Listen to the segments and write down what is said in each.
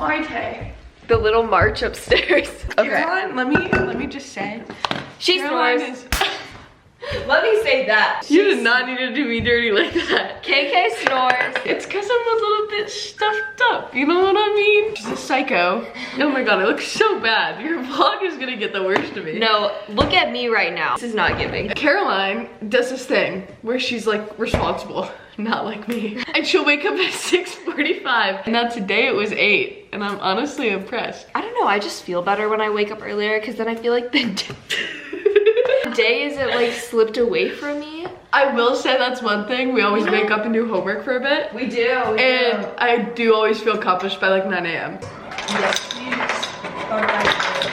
Marte. The little march upstairs. Okay. Caroline, let me just say. She Caroline snores. Let me say that. You did not need to do me dirty like that. KK snores. It's because I'm a little bit stuffed up, you know what I mean? She's a psycho. Oh my god, I look so bad. Your vlog is gonna get the worst of me. No, look at me right now. This is not giving. Caroline does this thing where she's like responsible, not like me. And she'll wake up at 6:45. And now today it was 8, and I'm honestly impressed. I don't know, I just feel better when I wake up earlier because then I feel like the day isn't like slipped away from me. I will say that's one thing. We always wake up and do homework for a bit. We do. And I do always feel accomplished by like 9 a.m. Yes, please.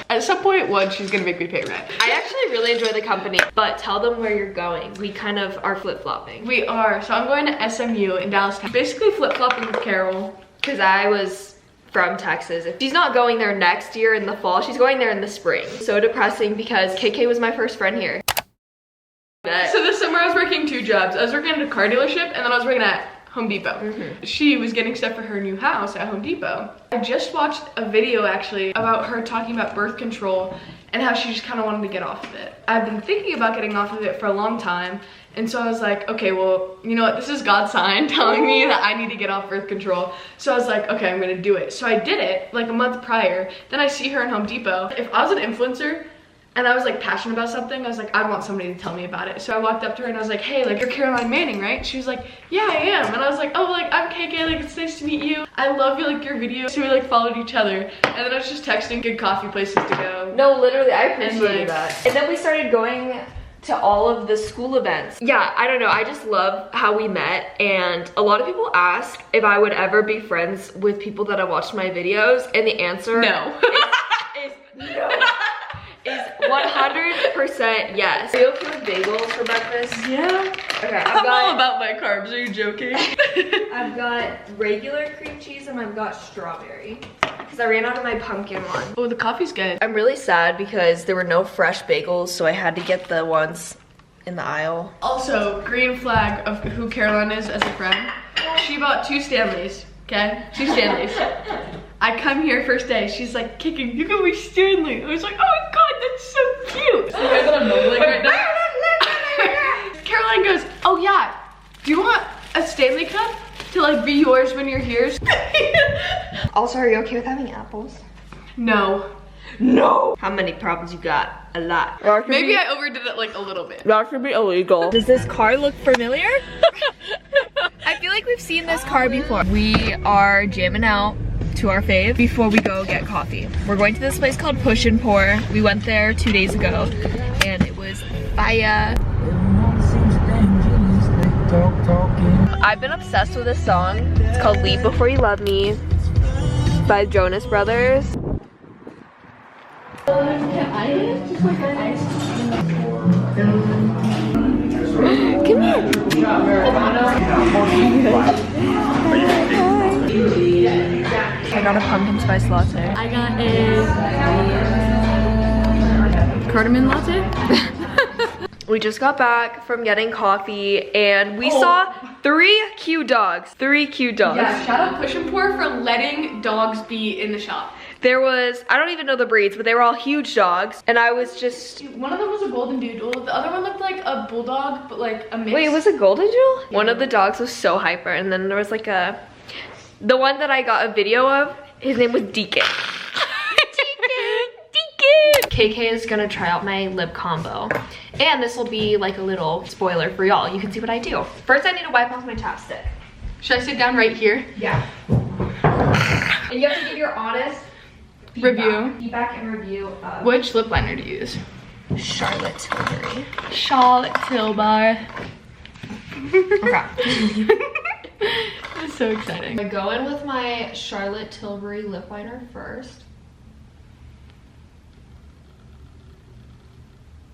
At some point, one, she's gonna make me pay rent. I actually really enjoy the company, but tell them where you're going. We kind of are flip-flopping. We are. So I'm going to SMU in Dallas. Basically flip-flopping with Carol. Because I was from Texas. If she's not going there next year in the fall, she's going there in the spring. So depressing because KK was my first friend here. So this summer I was working 2 jobs. I was working at a car dealership and then I was working at Home Depot. She was getting stuff for her new house at Home Depot. I just watched a video actually about her talking about birth control and how she just kind of wanted to get off of it. I've been thinking about getting off of it for a long time. And so I was like, okay, well, you know what? This is God's sign telling me that I need to get off birth control. So I was like, okay, I'm gonna do it. So I did it like a month prior. Then I see her in Home Depot. If I was an influencer and I was like passionate about something, I was like, I want somebody to tell me about it. So I walked up to her and I was like, hey, like you're Caroline Manning, right? She was like, yeah, I am. And I was like, oh, like I'm KK, like it's nice to meet you. I love you, like your videos. So we like followed each other. And then I was just texting good coffee places to go. No, literally, I appreciate like, that. And then we started going to all of the school events. Yeah, I don't know, I just love how we met, and a lot of people ask if I would ever be friends with people that have watched my videos, and the answer no. is no. Is 100% yes. Are you okay with bagels for breakfast? Yeah. Okay, I'm all about my carbs, are you joking? I've got regular cream cheese and I've got strawberry. Because I ran out of my pumpkin one. Oh, the coffee's good. I'm really sad because there were no fresh bagels, so I had to get the ones in the aisle. Also, green flag of who Caroline is as a friend. She bought 2 Stanleys, okay? 2 Stanleys. I come here first day, she's like kicking, you can be Stanley. I was like, oh my god, that's so cute. The way that I'm mumbling right now. Caroline goes, oh yeah, do you want a Stanley cup to like be yours when you're here? Also, are you okay with having apples? No. No. How many problems you got? A lot. Maybe I overdid it like a little bit. That should be illegal. Does this car look familiar? I feel like we've seen this car before. We are jamming out to our fave before we go get coffee. We're going to this place called Push and Pour. We went there 2 days ago and it was fire. I've been obsessed with this song. It's called Leave Before You Love Me by Jonas Brothers. Come here. I got a pumpkin spice latte. I got a cardamom latte. We just got back from getting coffee and we saw 3 cute dogs. 3 cute dogs. Yeah, shout out Push and Pour for letting dogs be in the shop. There was, I don't even know the breeds, but they were all huge dogs. And I was just... One of them was a golden doodle. The other one looked like a bulldog, but like a mix. Wait, it was a golden doodle? One of the dogs was so hyper. And then there was like a... The one that I got a video of, his name was Deacon. KK is gonna try out my lip combo. And this will be like a little spoiler for y'all. You can see what I do. First I need to wipe off my chapstick. Should I sit down right here? Yeah. And you have to give your honest feedback and review of Which lip liner to use? Charlotte Tilbury. Charlotte Tilbury. Okay. That's so exciting. I go in with my Charlotte Tilbury lip liner first.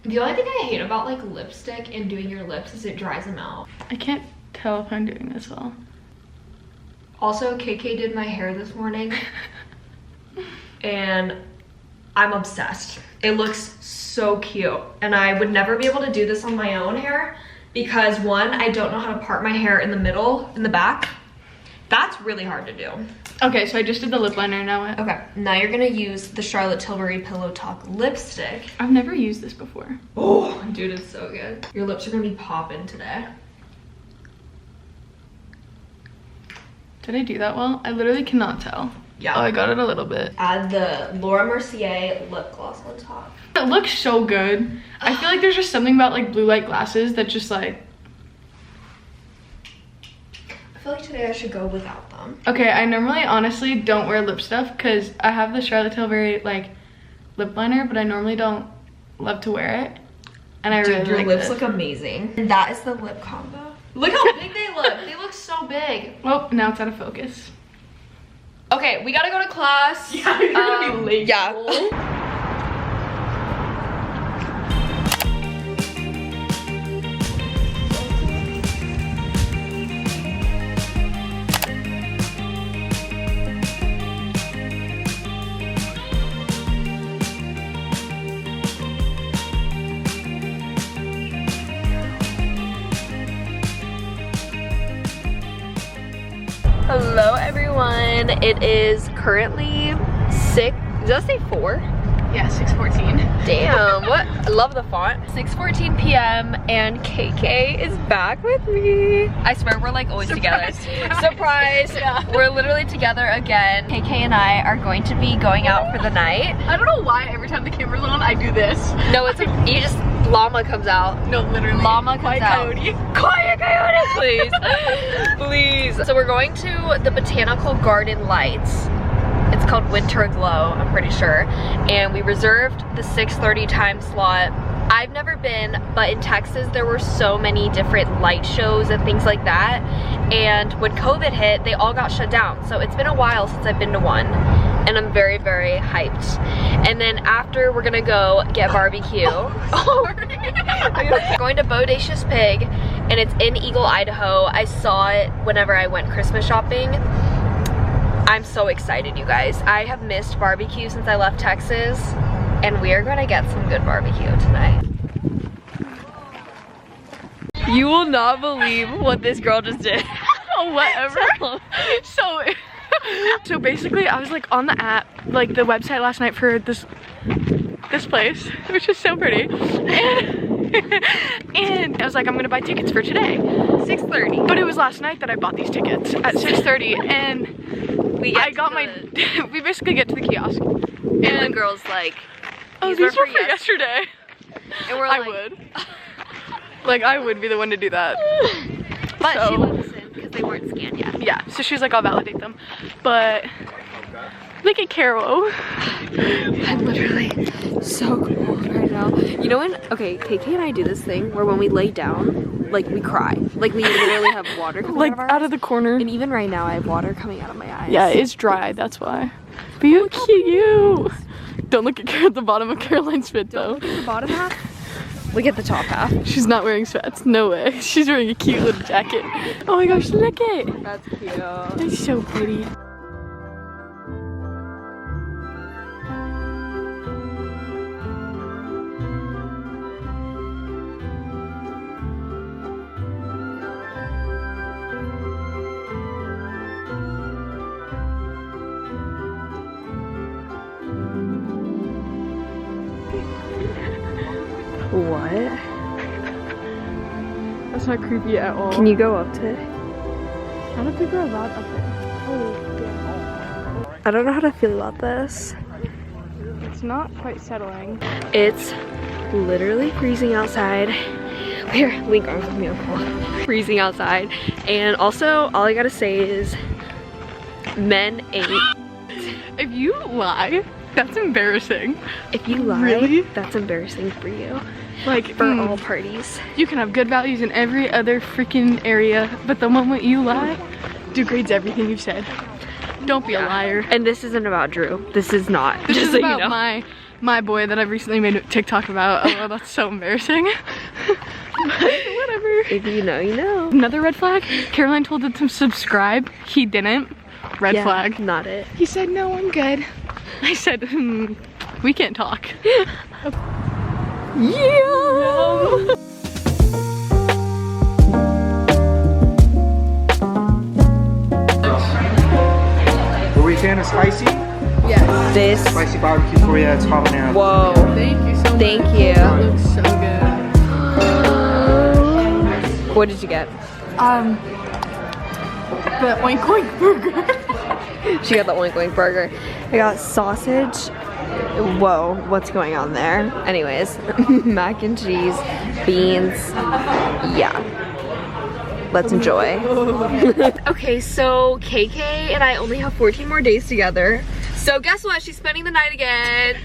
The only thing I hate about like lipstick and doing your lips is it dries them out. I can't tell if I'm doing this well. Also, KK did my hair this morning and I'm obsessed. It looks so cute and I would never be able to do this on my own hair because 1, I don't know how to part my hair in the middle, in the back, That's really hard to do. Okay, so I just did the lip liner, now what? Okay, now you're gonna use the Charlotte Tilbury Pillow Talk lipstick. I've never used this before. Oh, dude, it's so good. Your lips are gonna be popping today. Did I do that well? I literally cannot tell. Yeah. Oh, I got it a little bit. Add the Laura Mercier lip gloss on top. It looks so good. I feel like there's just something about like blue light glasses that just like... I feel like today I should go without them. Okay, I normally honestly don't wear lip stuff because I have the Charlotte Tilbury like lip liner, but I normally don't love to wear it. And I really your like lips this. look amazing. And that is the lip combo. Look how big they look. They look so big. Oh, now it's out of focus. Okay, we gotta go to class. Yeah, you're gonna be late. Yeah. Hello everyone, it is currently 6, did I say 4? Yeah, 6:14. Damn, what? I love the font. 6:14 p.m. and KK is back with me. I swear we're like always together. Surprise! Yeah. We're literally together again. KK and I are going to be going out for the night. I don't know why every time the camera's on, I do this. No, it's you just, llama comes out. No, literally. Llama comes out. Coyote. Quiet coyote, please. Please. So we're going to the Botanical Garden Lights. It's called Winter Glow, I'm pretty sure. And we reserved the 6:30 time slot. I've never been, but in Texas there were so many different light shows and things like that. And when COVID hit, they all got shut down. So it's been a while since I've been to one. And I'm very, very hyped. And then after, we're gonna go get barbecue. We're going to Bodacious Pig, and it's in Eagle, Idaho. I saw it whenever I went Christmas shopping. I'm so excited, you guys. I have missed barbecue since I left Texas, and we are gonna get some good barbecue tonight. You will not believe what this girl just did. Oh, whatever. So basically I was like on the app, like the website last night for this place, which is so pretty. And I was like, I'm gonna buy tickets for today. 6:30. But it was last night that I bought these tickets at 6:30, and we basically get to the kiosk. And the girl's like, oh, these were for yesterday. And we're I like, would. Like, I would be the one to do that. but So, she let us in because they weren't scanned yet. yeah, so she's like, I'll validate them. But look at Caro. I'm literally so cold right now. You know when, okay, KK and I do this thing where when we lay down, like we cry. Like we literally have water coming Like out of our out eyes. of the corner. And even right now I have water coming out of my eyes. Yeah, it's dry, that's why. But you're cute. Don't look at the bottom of Caroline's fit though. Look at the bottom half. Look at the top half. She's not wearing sweats, no way. She's wearing a cute little jacket. Oh my gosh, look it. That's cute. That's so pretty. What? That's not creepy at all. Can you go up to it? I don't think we're allowed up there. Oh, yeah. I don't know how to feel about this. It's not quite settling. It's literally freezing outside. Here, link arms with me, cool. Freezing outside. And also, all I gotta say is, men ain't. If you lie, that's embarrassing. If you lie, Really? that's embarrassing for you. Like, For all parties. you can have good values in every other freaking area, but the moment you lie, degrades everything you've said. Don't be a liar. And this isn't about Drew. This is not. This just is so about you know. my boy that I've recently made a TikTok about. Oh, that's so embarrassing. But whatever. If you know, you know. Another red flag. Caroline told him to subscribe. He didn't. Red Yeah, flag. not it. He said, no, I'm good. I said, we can't talk. Yeah. a spicy? Yes. This. Spicy barbecue for you. It's habanero. Whoa. Thank you so much. Thank you. That looks so good. What did you get? The oink oink burger. She got the oink oink burger. I got sausage. Whoa, what's going on there? Anyways, mac and cheese, beans. Yeah. Let's enjoy. Okay, so KK and I only have 14 more days together. So guess what? She's spending the night again.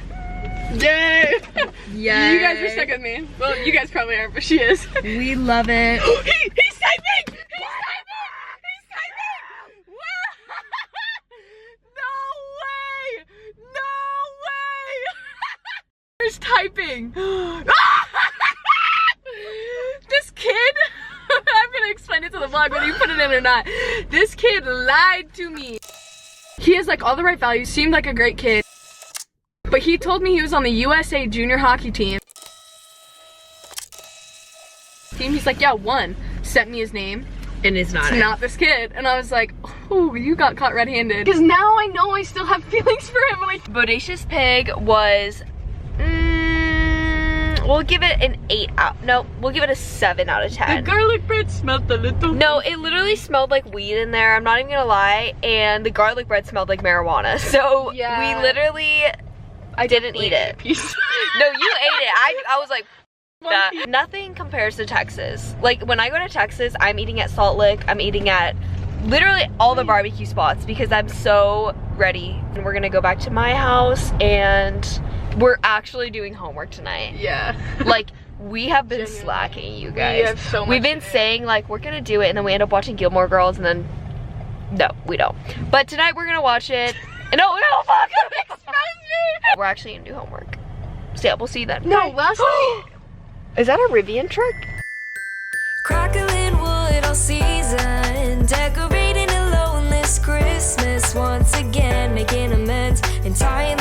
Yay! Yay. You guys are stuck with me. Well, you guys probably aren't, but she is. We love it. He's typing! He's typing! He's typing! No way! No way! He's typing. This kid, I'm gonna explain it to the vlog whether you put it in or not. This kid lied to me. He has like all the right values, seemed like a great kid. But he told me he was on the USA junior hockey team. He's like, yeah, one. Sent me his name. And it's not. It's not this kid. And I was like, oh, you got caught red-handed. Because now I know I still have feelings for him. Like, Bodacious Pig was, we'll give it an 8 out. No, we'll give it a 7 out of 10. the garlic bread smelled a little. No, it literally smelled like weed in there. I'm not even gonna lie. And the garlic bread smelled like marijuana. So Yeah. we literally, I didn't eat it. No, you ate it. I was like, nothing compares to Texas. Like when I go to Texas, I'm eating at Salt Lick. I'm eating at literally all the barbecue spots because I'm so ready. And we're gonna go back to my house and we're actually doing homework tonight. Yeah. Like we have been slacking, you guys. We have so much We've been saying like we're gonna do it and then we end up watching Gilmore Girls and then no, we don't. But tonight we're gonna watch it. No, fuck! We're actually gonna do homework. So yeah, we'll see you then. No, last night. Is that a Rivian truck? Crackling wood all season, decorating alone this Christmas once again, making amends and tying